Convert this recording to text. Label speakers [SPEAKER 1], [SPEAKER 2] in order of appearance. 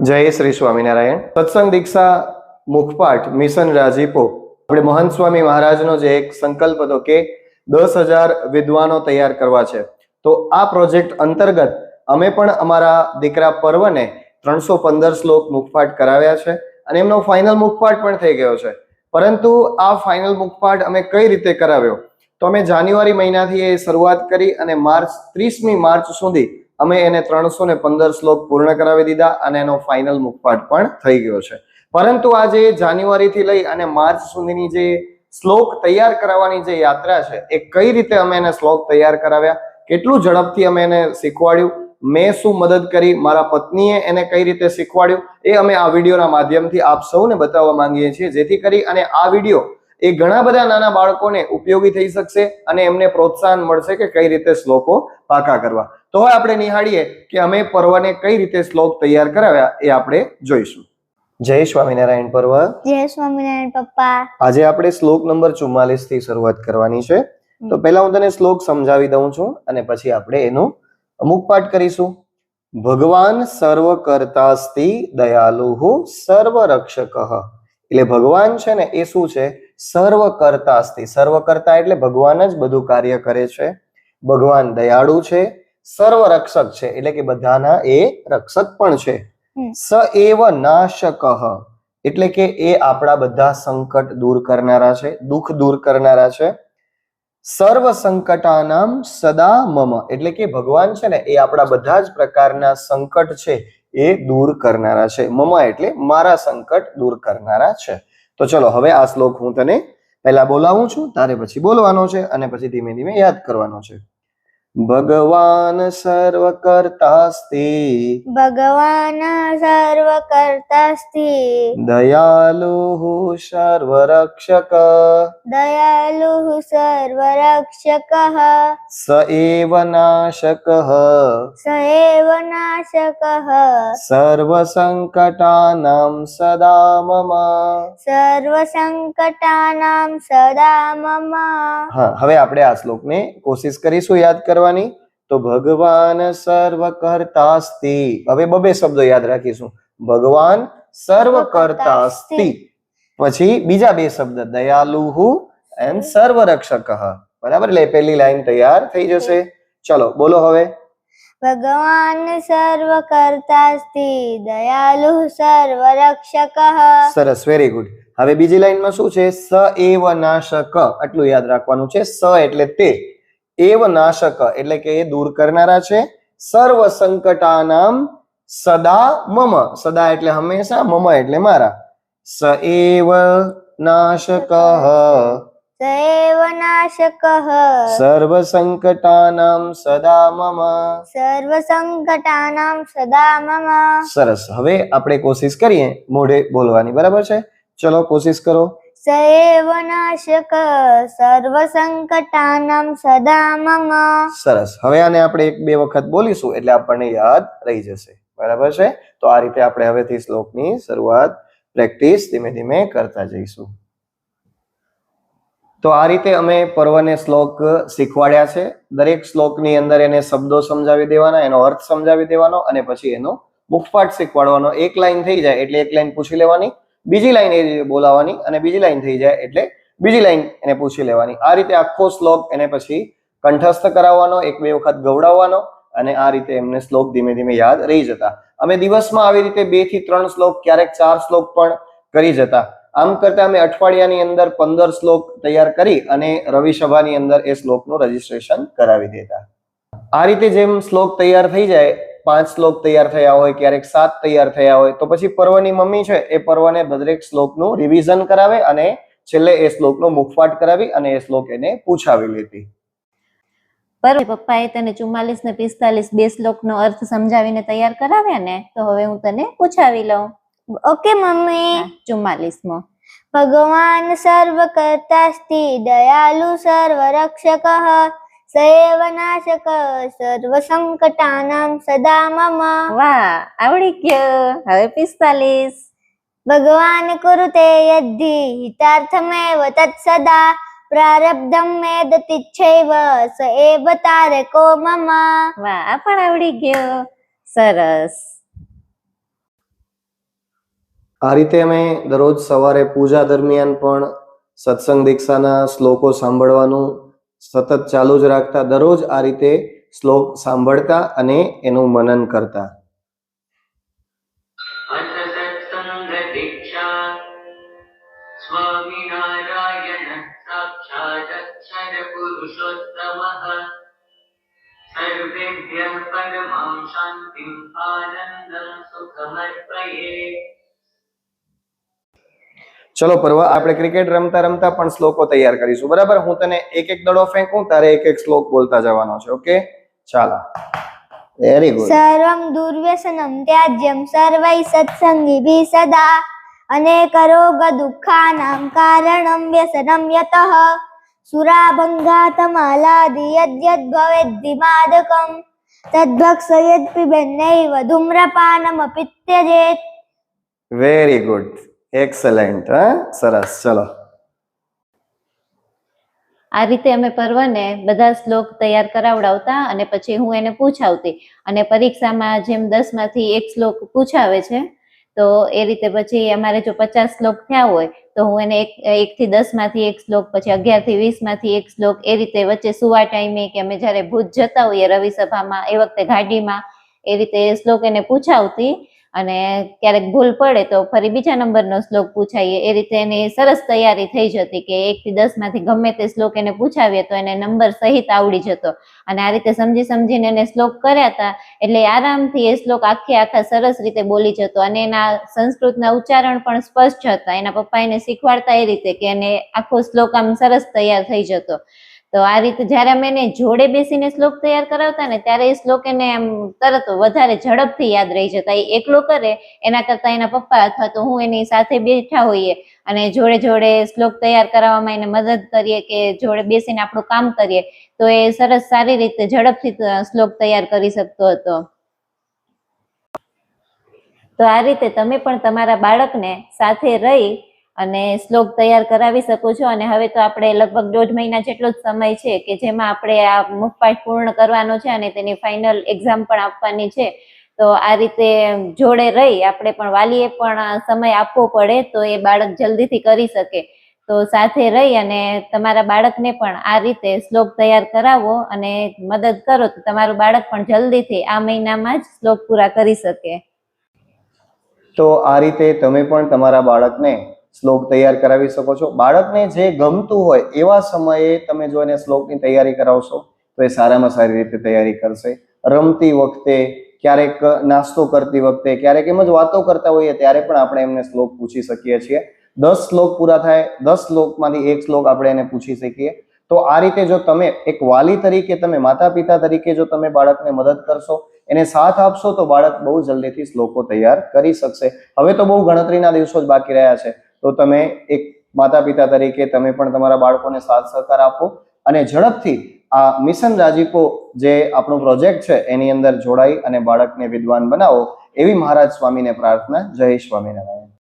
[SPEAKER 1] જય શ્રી સ્વામિનારાયણ. સત્સંગ દીક્ષા મુખપાઠ મિશન રાજીપો આપણે મહંત સ્વામી મહારાજનો જે એક સંકલ્પ હતો કે 10,000 વિદ્વાનો તૈયાર કરવા છે, તો આ પ્રોજેક્ટ અંતર્ગત અમે પણ અમારા દીકરા પર્વને 315 શ્લોક મુખપાઠ કરાવ્યા છે અને એમનો ફાઇનલ મુખપાઠ પણ થઈ ગયો છે. પરંતુ આ ફાઇનલ મુખપાઠ અમે કઈ રીતે કરાવ્યો, તો અમે જાન્યુઆરી મહિનાથી એ શરૂઆત કરી અને 30મી માર્ચ સુધી અમે એને 315 શ્લોક પૂર્ણ કરાવી દીધા અને એનો ફાઇનલ મુખપાઠ પણ થઈ ગયો છે. પરંતુ આજે જાન્યુઆરીથી લઈ અને માર્ચ સુધીની જે શ્લોક તૈયાર કરાવવાની જે યાત્રા છે, એ કઈ રીતે અમે એને શ્લોક તૈયાર કરાવ્યા, કેટલું ઝડપથી અમે એને શીખવાડ્યું, મેં શું મદદ કરી, મારા પત્નીએ એને કઈ રીતે શીખવાડ્યું, એ અમે આ વિડીયોના માધ્યમથી આપ સૌને બતાવવા માંગીએ છીએ, જેથી કરી અને આ વિડીયો એ ઘણા બધા નાના બાળકોને ઉપયોગી થઈ શકશે અને એમને પ્રોત્સાહન મળશે કે કઈ રીતે શ્લોકો પાકા કરવા. તો હવે આપણે નિહાળીએ કે અમે પર્વને કઈ રીતે શ્લોક તૈયાર કરાવ્યા એ આપણે જોઈશું. જય સ્વામિનારાયણ પર્વ.
[SPEAKER 2] જય સ્વામિનારાયણ પપ્પા.
[SPEAKER 1] આજે આપણે શ્લોક નંબર 44 થી શરૂઆત કરવાની છે. તો પહેલા હું તને શ્લોક સમજાવી દઉં છું અને પછી આપણે એનો મુખપાઠ કરીશું. ભગવાન સર્વકર્તાસ્તિ દયાલુહુ સર્વરક્ષક. એટલે ભગવાન છે ને એ શું છે? સર્વકર્તાસ્તિ. સર્વકર્તા એટલે ભગવાન જ બધું કાર્ય કરે છે. ભગવાન દયાળુ છે, સર્વરક્ષક છે એટલે કે બધાના એ રક્ષક પણ છે. સ એવ નાશક એટલે કે એ આપણા બધા સંકટ દૂર કરનારા છે, દુઃખ દૂર કરનારા છે. સર્વ સંકટાનામ સદા મમ એટલે કે ભગવાન છે ને એ આપણા બધા જ પ્રકારના સંકટ છે એ દૂર કરનારા છે. મમ એટલે મારા સંકટ દૂર કરનારા છે. તો ચલો હવે આ શ્લોક હું તને પહેલા બોલાવું છું, તારે પછી બોલવાનો છે અને પછી ધીમે ધીમે યાદ કરવાનો છે. ભગવાન સર્વકર્તાસ્તિ
[SPEAKER 2] ભગવાન સર્વકર્તાસ્તિ
[SPEAKER 1] દયાલુઃ સર્વરક્ષક
[SPEAKER 2] દયાલુઃ સર્વરક્ષકઃ
[SPEAKER 1] સ એવ નાશકઃ
[SPEAKER 2] સ એવ નાશકઃ
[SPEAKER 1] સર્વસંકટાનાં સદા મમ.
[SPEAKER 2] સર્વસંકટાનાં સદા મમ.
[SPEAKER 1] હા, હવે આપણે આ શ્લોકને કોશિશ કરીશું યાદ કરવાની. તો ભગવાન સર્વકર્તાસ્તિ, હવે બબે શબ્દો યાદ રાખીશું. ભગવાન સર્વકર્તાસ્તિ, પછી બીજા બે શબ્દ દયાલુઃ એન્ડ સર્વરક્ષક. બરાબર, એટલે પહેલી લાઈન તૈયાર થઈ જશે. ચલો બોલો હવે.
[SPEAKER 2] ભગવાન સર્વકર્તાસ્તિ દયાલુઃ સર્વરક્ષકઃ.
[SPEAKER 1] સરસ, વેરી ગુડ. હવે બીજી લાઈનમાં શું છે? સ એવ નાશક, આટલું યાદ રાખવાનું છે. સ એટલે તે, એવ નાશક એટલે કે એ દૂર કરનારા છે. સર્વ સંકટાનામ સદા મમ, સદા એટલે હંમેશા, મમ એટલે મારા. સ એવ નાશક
[SPEAKER 2] સ એવ નાશકઃ
[SPEAKER 1] સર્વ સંકટાનામ સદા મમ.
[SPEAKER 2] સર્વ સંકટાનાં સદા મમ.
[SPEAKER 1] સરસ, હવે આપણે કોશિશ કરીએ મોઢે બોલવાની. બરાબર છે, ચલો કોશિશ કરો.
[SPEAKER 2] સ એવ નાશક સર્વ સંકટાનાં સદા મમ.
[SPEAKER 1] સરસ, હવે આને આપણે એક બે વખત બોલીશું એટલે આપણને યાદ રહી જશે. બરાબર છે, તો આ રીતે આપણે હવેથી શ્લોકની શરૂઆત પ્રેક્ટિસ ધીમે ધીમે કરતા જઈશું. તો આ રીતે અમે પર્વને શ્લોક શીખવાડ્યા છે. દરેક શ્લોકની અંદર એને શબ્દો સમજાવી દેવાના, એનો અર્થ સમજાવી દેવાનો અને પછી એનો મુખપાઠ શીખવાડવાનો. એક લાઈન થઈ જાય એટલે એક લાઈન પૂછી લેવાની, બીજી લાઈન એ રીતે બોલાવવાની અને બીજી લાઈન થઈ જાય એટલે બીજી લાઈન એને પૂછી લેવાની. આ રીતે આખો શ્લોક એને પછી કંઠસ્થ કરાવવાનો, એક બે વખત ગવડાવવાનો અને આ રીતે એમને શ્લોક ધીમે ધીમે યાદ રહી જતા. અમે દિવસમાં આવી રીતે 2 થી 3 શ્લોક, ક્યારેક 4 શ્લોક પણ કરી જતા. આમ કરતા અમે અઠવાડિયાની અંદર 15 શ્લોક તૈયાર કરી અને રવિ સભાની અંદર એ શ્લોકનું રજીસ્ટ્રેશન કરાવી દેતા. આ રીતે જેમ શ્લોક તૈયાર થઈ જાય, 5 શ્લોક તૈયાર થયા હોય, ક્યારેક 7 તૈયાર થયા હોય, તો પછી પર્વની મમ્મી છે એ પર્વને દરેક શ્લોકનું રિવિઝન કરાવે અને છેલ્લે એ શ્લોકનો મુખપાઠ કરાવી અને એ શ્લોક એને પૂછાવી લેતી.
[SPEAKER 3] પપ્પાએ તને 44 ને 45 બે શ્લોકનો અર્થ સમજાવીને તૈયાર કરાવ્યા ને, તો હવે હું તને પૂછાવી લઉં.
[SPEAKER 2] Okay mummy.
[SPEAKER 3] 44મો.
[SPEAKER 2] ભગવાન સર્વકર્તાસ્તિ દયાલુ સર્વરક્ષકઃ સ એવ નાશક સર્વ સંકટાનાં સદા મમ.
[SPEAKER 3] વાહ, આવડી ગયો. હવે 45.
[SPEAKER 2] ભગવાન કુરુતે યદ્ધિ હિતાર્થમેવ તત્સદા પ્રારબ્ધમ મેદતિચ્છૈવ સ એવ તારકો મમ.
[SPEAKER 3] વાહ, આ પણ આવડી ગયો. સરસ.
[SPEAKER 1] આ રીતે અમે દરરોજ સવારે પૂજા દરમિયાન પણ સત્સંગ દીક્ષાના શ્લોકો સાંભળવાનું સતત ચાલુ જ રાખતા, દરરોજ આ રીતે શ્લોક સાંભળતા અને એનું મનન કરતા.
[SPEAKER 4] अथ सत्सङ्गदीक्षा स्वामिनारायणः साक्षादक्षर पुरुषोत्तमः सर्वेभ्यः परमां शान्तिम् आनन्दं सुखमर्पये.
[SPEAKER 1] ચલો પરવા આપણે ક્રિકેટ રમતા રમતા પણ શ્લોકો તૈયાર કરીશું, બરાબર? હું તને એક એક દડો ફેંકું, તારે એક એક શ્લોક બોલતા જવાનો છે. ઓકે, ચાલો. Very good.
[SPEAKER 2] સર્વં દુર્વ્યસनं ત્યાજ્યં સર્વૈ સત્સંગિભિः સદા અનેક રોગ દુઃખાનાં કારણં વ્યસनं યતઃ સુરાભંગાતમાલાદિ યદ્યદ્ ભવેદ્ધિ માદકં તદ્ભક્ષયેદ્ પિબન્નૈવ ધૂમ્રપાનમપિ ત્યજેત.
[SPEAKER 1] Very good, excellent. હા, સરસ. ચલો.
[SPEAKER 3] આ રીતે અમે પર્વને બધા શ્લોક તૈયાર કરાવડાવતા અને પછી હું એને પૂછાવતી, અને પરીક્ષામાં જેમ 10 માંથી 1 શ્લોક પૂછાવે છે તો એ રીતે પછી અમારે જો 50 શ્લોક થયા હોય તો હું એને 1 થી 10 માંથી 1 શ્લોક, પછી 11 થી 20 માંથી 1 શ્લોક, એ રીતે વચ્ચે સુવા ટાઈમે કે અમે જયારે ભુજ જતા હોઈએ રવિ સભામાં એ વખતે ગાડીમાં એ રીતે શ્લોક એને પૂછાવતી, અને ક્યારેક ભૂલ પડે તો ફરી બીજા નંબરનો શ્લોક પૂછાઈએ. એ રીતે એની સરસ તૈયારી થઈ જતી કે 1 થી 10 માંથી ગમે તે શ્લોક એને પૂછાવીએ તો એને નંબર સહિત આવડી જતો. અને આ રીતે સમજી સમજીને એને શ્લોક કર્યા હતા એટલે આરામથી એ શ્લોક આખા સરસ રીતે બોલી જતો, અને એના સંસ્કૃતના ઉચ્ચારણ પણ સ્પષ્ટ હતા. એના પપ્પા એને શીખવાડતા એ રીતે કે એને આખો શ્લોક આમ સરસ તૈયાર થઈ જતો. તો આ રીતે જયારે અમે એને જોડે બેસીને શ્લોક તૈયાર કરાવતા ને ત્યારે એ શ્લોક એને આમ તરત વધારે ઝડપથી યાદ રહી જતા. એ એકલો કરે એના કરતા એના પપ્પા અથવા તો હું એની સાથે બેઠા હોઈએ અને જોડે જોડે શ્લોક તૈયાર કરાવવામાં એને મદદ કરીએ કે જોડે બેસીને આપણું કામ કરીએ તો એ સરસ સારી રીતે ઝડપથી શ્લોક તૈયાર કરી શકતો હતો. તો આ રીતે તમે પણ તમારા બાળકને સાથે રહી અને શ્લોક તૈયાર કરાવી શકો છો. અને હવે તો આપણે લગભગ 1.5 મહિના જેટલો જ સમય છે કે જેમાં આપણે આ મુખપાઠ પૂર્ણ કરવાનો છે અને તેની ફાઇનલ એક્ઝામ પણ આપવાની છે. તો આ રીતે જોડે રહી આપણે પણ વાલીએ પણ સમય આપવો પડે તો એ બાળક જલ્દીથી કરી શકે. તો સાથે રહી અને તમારા બાળકને પણ આ રીતે શ્લોક તૈયાર કરાવો અને મદદ કરો તો તમારું બાળક પણ જલ્દીથી આ મહિનામાં જ શ્લોક પૂરા કરી શકે.
[SPEAKER 1] તો આ રીતે તમે પણ તમારા બાળકને શ્લોક તૈયાર કરાવી શકો છો. બાળકને જે ગમતું હોય એવા સમયે તમે જો એને શ્લોકની તૈયારી કરાવશો તો એ સારામાં સારી રીતે તૈયારી કરશે. રમતી વખતે, ક્યારેક નાસ્તો કરતી વખતે, ક્યારેક એમ જ વાતો કરતા હોઈએ ત્યારે પણ આપણે એમને શ્લોક પૂછી શકીએ છીએ. 10 શ્લોક પૂરા થાય, 10 શ્લોકમાંથી 1 શ્લોક આપણે એને પૂછી શકીએ. તો આ રીતે જો તમે એક વાલી તરીકે, તમે માતા પિતા તરીકે જો તમે બાળકને મદદ કરશો, એને સાથ આપશો તો બાળક બહુ જલ્દીથી શ્લોકો તૈયાર કરી શકશે. હવે તો બહુ ગણતરીના દિવસો જ બાકી રહ્યા છે, તો તમે એક માતા પિતા તરીકે તમે પણ તમારા બાળકોને સાથ સહકાર આપો અને ઝડપથી આ મિશન રાજીપો જે આપણો પ્રોજેક્ટ છે એની અંદર જોડાઈ અને બાળકને વિદ્વાન બનાવો એવી મહારાજ સ્વામીને પ્રાર્થના. જય સ્વામિનારાયણ.